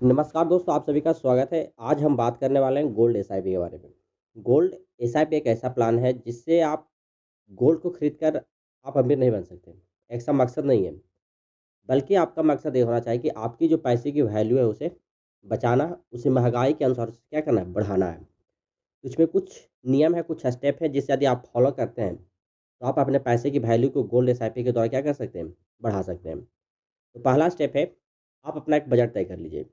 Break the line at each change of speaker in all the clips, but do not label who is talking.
नमस्कार दोस्तों, आप सभी का स्वागत है। आज हम बात करने वाले हैं गोल्ड एसआईपी के बारे में। गोल्ड एसआईपी एक ऐसा प्लान है जिससे आप गोल्ड को खरीद कर आप अमीर नहीं बन सकते। ऐसा मकसद नहीं है, बल्कि आपका मकसद ये होना चाहिए कि आपकी जो पैसे की वैल्यू है उसे बचाना, उसे महँगाई के अनुसार उसे क्या करना है, बढ़ाना है। इसमें कुछ नियम है, कुछ स्टेप हैं जिसे यदि आप फॉलो करते हैं, तो आप अपने पैसे की वैल्यू को गोल्ड एसआईपी के द्वारा क्या कर सकते हैं, बढ़ा सकते हैं। तो पहला स्टेप है, आप अपना एक बजट तय कर लीजिए।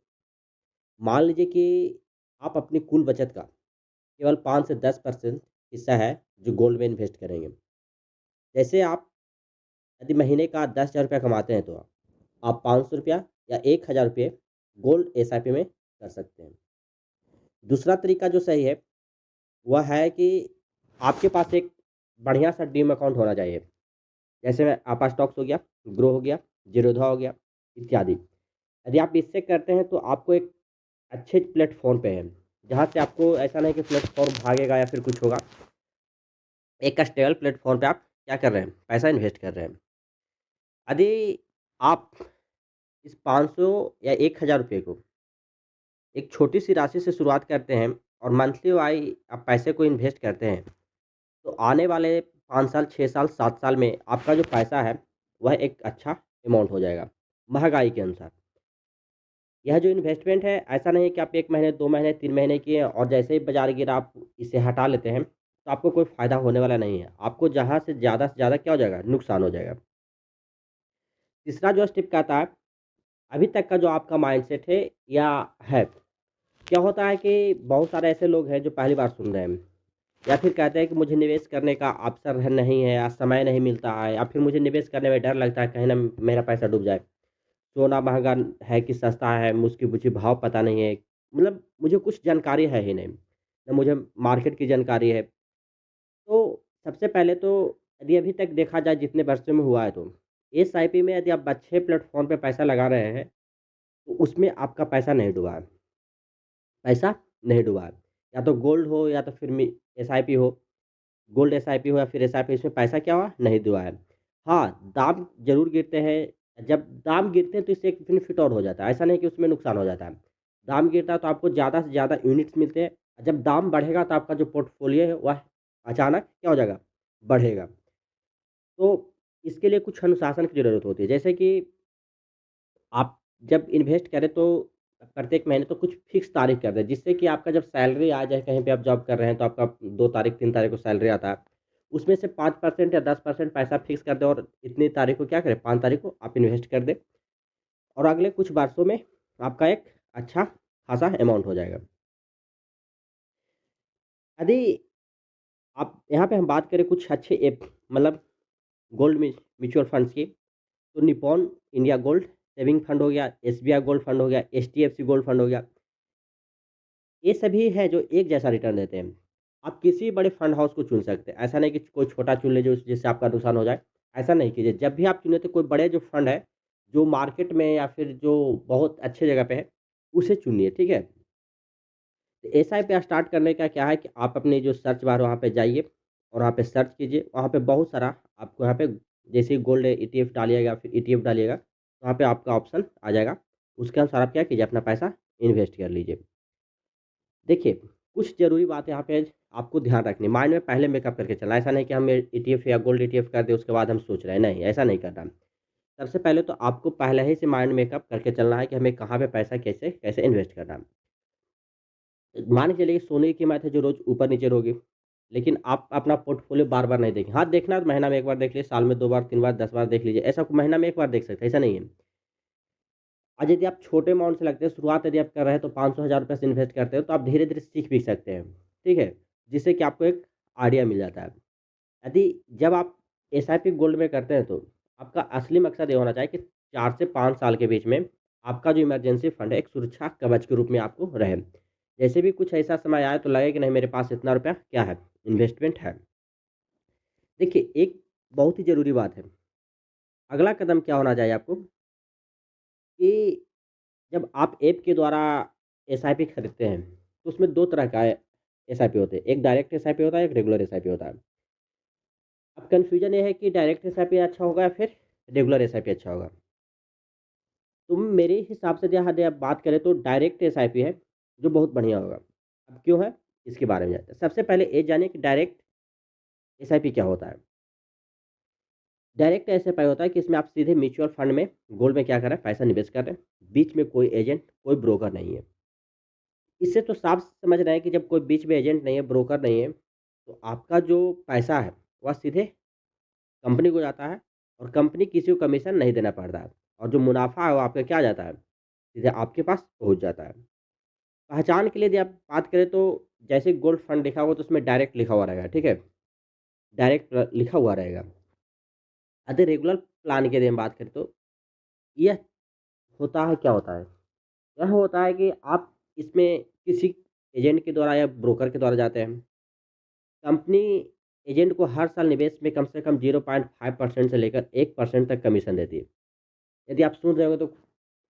मान लीजिए कि आप अपनी कुल बचत का केवल 5 से 10% हिस्सा है जो गोल्ड में इन्वेस्ट करेंगे। जैसे आप यदि महीने का 10,000 रुपया कमाते हैं तो आप ₹500 या ₹1000 गोल्ड एसआईपी में कर सकते हैं। दूसरा तरीका जो सही है, वह है कि आपके पास एक बढ़िया-सा डीम अकाउंट होना चाहिए। जैसे में आपा स्टॉक्स हो गया, ग्रो हो गया, ज़ीरोधा हो गया, इत्यादि। यदि आप इससे करते हैं तो आपको एक अच्छे प्लेटफ़ॉर्म पे है, जहाँ से आपको ऐसा नहीं कि प्लेटफ़ॉर्म भागेगा या फिर कुछ होगा। एक स्टेबल प्लेटफ़ॉर्म पे आप क्या कर रहे हैं, पैसा इन्वेस्ट कर रहे हैं। यदि आप इस 500 या ₹1000 को एक छोटी-सी राशि से शुरुआत करते हैं और मंथली वाई आप पैसे को इन्वेस्ट करते हैं, तो आने वाले 5 साल, 6 साल, 7 साल में आपका जो पैसा है, वह एक अच्छा अमाउंट हो जाएगा, महँगाई के अनुसार। यह जो इन्वेस्टमेंट है, ऐसा नहीं है कि आप 1 महीने, 2 महीने, 3 महीने किए और जैसे ही बाज़ार गिरा आप इसे हटा लेते हैं, तो आपको कोई फ़ायदा होने वाला नहीं है। आपको जहाँ से ज़्यादा क्या हो जाएगा, नुकसान हो जाएगा। तीसरा जो स्टेप कहता है, अभी तक का जो आपका माइंडसेट है या है, क्या होता है कि बहुत सारे ऐसे लोग हैं जो पहली बार सुन रहे हैं या फिर कहते हैं कि मुझे निवेश करने का अवसर है नहीं है या समय नहीं मिलता है या फिर मुझे निवेश करने में डर लगता है कहीं ना मेरा पैसा डूब जाए। सोना महँगा है कि सस्ता है, मुझकी मुझे भाव पता नहीं है। मतलब मुझे कुछ जानकारी है ही नहीं, ना मुझे मार्केट की जानकारी है। तो सबसे पहले तो यदि अभी तक देखा जाए जितने वर्षों में हुआ है तो, एसआईपी में यदि आप अच्छे प्लेटफ़ॉर्म पे पैसा लगा रहे हैं, तो उसमें आपका पैसा नहीं डूबा है। पैसा नहीं डूबा है। या तो गोल्ड हो या तो फिर एसआईपी हो। गोल्ड एसआईपी हो या फिर एसआईपी इसमें पैसा क्या हुआ? नहीं डूबा है। हाँ, दाम ज़रूर गिरते हैं। जब दाम गिरते हैं तो इससे एक बेनिफिट और हो जाता है। ऐसा नहीं कि उसमें नुकसान हो जाता है। दाम गिरता है तो आपको ज़्यादा से ज़्यादा यूनिट्स मिलते हैं। जब दाम बढ़ेगा तो आपका जो पोर्टफ़ोलियो है वह अचानक क्या हो जाएगा? बढ़ेगा। तो इसके लिए कुछ अनुशासन की ज़रूरत होती है। जैसे कि आप जब इन्वेस्ट करें तो प्रत्येक महीने तो कुछ फ़िक्स तारीख़ कर दें, जिससे कि आपका जब सैलरी आ जाए कहीं पे आप जॉब कर रहे हैं तो आपका 2 तारीख़ 3 तारीख़ को सैलरी आता है। उसमें से 5% या 10% पैसा फ़िक्स कर दें और इतनी तारीख़ को क्या करें 5 तारीख़ को आप इन्वेस्ट कर दें और अगले कुछ वर्षों में आपका एक अच्छा खासा अमाउंट हो जाएगा। यदि आप यहाँ पे हम बात करें कुछ अच्छे ऐप मतलब गोल्ड म्यूचुअल फंड्स की, तो Nippon India gold saving fund हो गया, एसबीआई गोल्ड फंड हो गया, एचडीएफसी गोल्ड फंड हो गया। ये सभी हैं जो एक जैसा रिटर्न देते हैं। आप किसी बड़े फंड हाउस को चुन सकते हैं। ऐसा नहीं कि कोई छोटा चुन लीजिए जिससे आपका नुकसान हो जाए, ऐसा नहीं कीजिए। जब भी आप चुनें तो कोई बड़े जो फंड है, जो मार्केट में या फिर जो बहुत अच्छी जगह पे है, उसे चुनिए, ठीक है? तो एसआईपी स्टार्ट करने का क्या है कि आप अपनी जो सर्च बार वहाँ पे जाइए और वहाँ पे सर्च कीजिए। वहाँ पे बहुत सारा आपको यहाँ पे जैसे ही गोल्ड ईटीएफ डालिएगा, फिर ईटीएफ डालिएगा, तो वहाँ पे आपका ऑप्शन आ जाएगा। उसके अनुसार आप क्या कीजिए, अपना पैसा इन्वेस्ट कर लीजिए। देखिए, कुछ ज़रूरी बात यहाँ पे आपको ध्यान रखनी है, माइंड में पहले मेकअप करके चलना है। ऐसा नहीं कि हम ईटीएफ या गोल्ड ईटीएफ कर दें, उसके बाद हम सोच रहे हैं, नहीं, ऐसा नहीं करना। सबसे पहले तो आपको पहले ही से माइंड मेकअप करके चलना है कि हमें कहाँ पे पैसा कैसे कैसे इन्वेस्ट करना है। मान के चलिए सोने की कीमत है जो रोज़ ऊपर-नीचे होगी, लेकिन आप अपना पोर्टफ़ोलियो बार-बार नहीं देखें। हाँ, देखना है तो महीना में 1 बार देख लीजिए, साल में 2 बार, 3 बार, 10 बार देख लीजिए। ऐसा महीना में 1 बार देख सकते हैं, ऐसा नहीं है। आज यदि आप छोटे अमाउंट से लगते हैं, शुरुआत यदि आप कर रहे हैं तो 500 हज़ार रुपए से इन्वेस्ट करते हो, तो आप धीरे-धीरे सीख भी सकते हैं, ठीक है? जिससे कि आपको एक आइडिया मिल जाता है। यदि जब आप एसआईपी गोल्ड में करते हैं, तो आपका असली मकसद ये होना चाहिए कि 4 से 5 साल के बीच में आपका जो इमरजेंसी फंड है, एक सुरक्षा कवच के रूप में आपको रहे। जैसे भी कुछ ऐसा समय आए, तो लगे कि नहीं मेरे पास इतना रुपया क्या है, इन्वेस्टमेंट है। देखिए, एक बहुत ही ज़रूरी बात है, अगला कदम क्या होना चाहिए आपको कि जब आप ऐप के द्वारा एसआईपी खरीदते हैं, तो उसमें 2 तरह का एसआईपी होते हैं। एक डायरेक्ट एसआईपी होता है, एक रेगुलर एसआईपी होता है। अब कन्फ्यूज़न ये है कि डायरेक्ट एसआईपी अच्छा होगा या फिर रेगुलर एसआईपी अच्छा होगा। तो मेरे हिसाब से यदि आप बात करें तो डायरेक्ट एसआईपी है, जो बहुत बढ़िया होगा। अब क्यों है? इसके बारे में जानते हैं। सबसे पहले ये जानिए कि डायरेक्ट एसआईपी क्या होता है? डायरेक्ट एसआईपी होता है कि इसमें आप सीधे म्यूचुअल फंड में, गोल्ड में क्या कर रहे हैं, पैसा निवेश कर रहे हैं। बीच में कोई एजेंट, कोई ब्रोकर नहीं है। इससे तो साफ समझ रहे हैं कि जब कोई बीच में एजेंट नहीं है, ब्रोकर नहीं है, तो आपका जो पैसा है, वह सीधे कंपनी को जाता है और कंपनी किसी को कमीशन नहीं देना पड़ता है और जो मुनाफ़ा है वो आपका क्या जाता है, सीधे आपके पास पहुँच जाता है। पहचान के लिए यदि आप बात करें तो जैसे गोल्ड फंड लिखा हुआ तो उसमें डायरेक्ट लिखा हुआ रहेगा, ठीक है? डायरेक्ट लिखा हुआ रहेगा। यदि रेगुलर प्लान की यदि हम बात करें तो यह होता है, क्या होता है? यह होता है कि आप इसमें किसी एजेंट के द्वारा या ब्रोकर के द्वारा जाते हैं। कंपनी एजेंट को हर साल निवेश में कम से कम 0.5% से लेकर 1% तक कमीशन देती है। यदि आप सुन रहे हो तो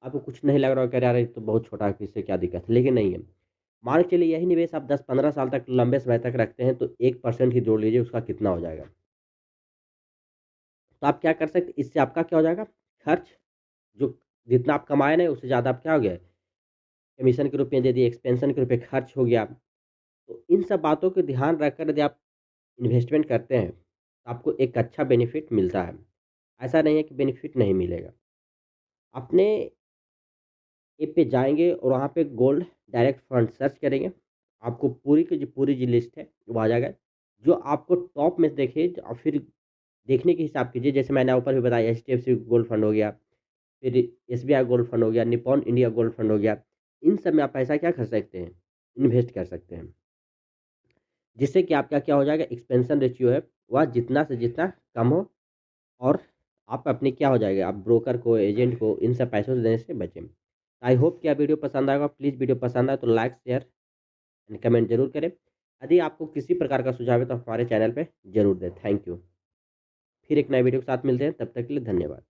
आपको कुछ नहीं लग रहा होगा कि यार ये तो बहुत छोटा है, इससे क्या दिक्कत है? लेकिन नहीं है। मान के चलिए यही निवेश आप 10-15 साल तक लंबे समय तक रखते हैं तो 1% ही जोड़ लीजिए उसका कितना हो जाएगा। तो आप क्या कर सकते, इससे आपका क्या हो जाएगा, खर्च जो जितना आप कमाए ना उससे ज़्यादा आप क्या हो गया, कमीशन के रूप में दे दिए, एक्सपेंशन के रूप में खर्च हो गया। तो इन सब बातों को ध्यान रखकर यदि आप इन्वेस्टमेंट करते हैं, तो आपको एक अच्छा बेनिफिट मिलता है। ऐसा नहीं है कि बेनिफिट नहीं मिलेगा। अपने ऐप पे जाएँगे और वहाँ पे गोल्ड डायरेक्ट फंड सर्च करेंगे, आपको पूरी की जो पूरी जो लिस्ट है वो आ जाएगा। जो आपको टॉप में देखे और फिर देखने के हिसाब कीजिए, जैसे मैंने ऊपर भी बताया एचडीएफसी गोल्ड फंड हो गया, फिर एसबीआई गोल्ड फंड हो गया, निप्पॉन इंडिया गोल्ड फंड हो गया। इन सब में आप पैसा क्या कर सकते हैं, इन्वेस्ट कर सकते हैं। जिससे कि आपका क्या हो जाएगा, एक्सपेंशन रेशियो है वह जितना से जितना कम हो और आप अपने क्या हो जाएगा, आप ब्रोकर को, एजेंट को इन सब पैसों से देने से बचें। आई होप कि आप वीडियो पसंद आएगा। प्लीज़ वीडियो पसंद आए तो लाइक, शेयर एंड कमेंट ज़रूर करें। यदि आपको किसी प्रकार का सुझाव है तो हमारे चैनल पे ज़रूर दें। Thank you. फिर एक नए वीडियो के साथ मिलते हैं, तब तक के लिए धन्यवाद।